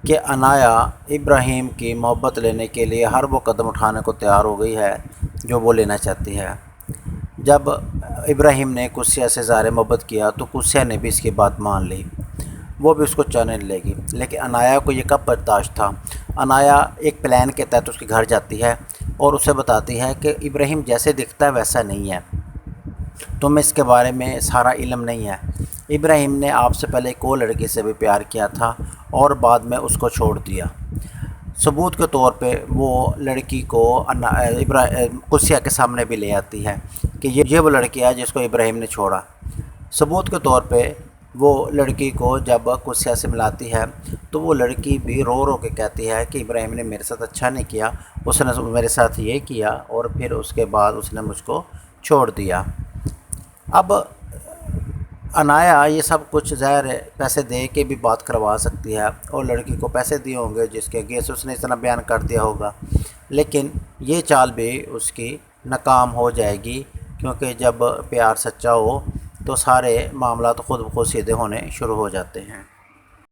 کہ عنایا ابراہیم کی محبت لینے کے لیے ہر وہ قدم اٹھانے کو تیار ہو گئی ہے جو وہ لینا چاہتی ہے۔ جب ابراہیم نے قدسیہ سے ظاہر محبت کیا تو قدسیہ نے بھی اس کی بات مان لی، وہ بھی اس کو چاہنے لے گی، لیکن عنایا کو یہ کب برداشت تھا؟ عنایا ایک پلان کے تحت اس کے گھر جاتی ہے اور اسے بتاتی ہے کہ ابراہیم جیسے دکھتا ہے ویسا نہیں ہے، تمہیں اس کے بارے میں سارا علم نہیں ہے۔ ابراہیم نے آپ سے پہلے ایک اور لڑکی سے بھی پیار کیا تھا اور بعد میں اس کو چھوڑ دیا۔ ثبوت کے طور پہ وہ لڑکی کو قدسیہ کے سامنے بھی لے آتی ہے کہ یہ وہ لڑکی ہے جس کو ابراہیم نے چھوڑا۔ ثبوت کے طور پہ وہ لڑکی کو جب قدسیہ سے ملاتی ہے تو وہ لڑکی بھی رو رو کے کہتی ہے کہ ابراہیم نے میرے ساتھ اچھا نہیں کیا، اس نے میرے ساتھ یہ کیا اور پھر اس کے بعد اس نے مجھ کو چھوڑ دیا۔ اب عنایا یہ سب کچھ ظاہر ہے پیسے دے کے بھی بات کروا سکتی ہے اور لڑکی کو پیسے دیے ہوں گے جس کے اگینسٹ اس نے اتنا بیان کر دیا ہوگا، لیکن یہ چال بھی اس کی ناکام ہو جائے گی، کیونکہ جب پیار سچا ہو تو سارے معاملات خود بخود سیدھے ہونے شروع ہو جاتے ہیں۔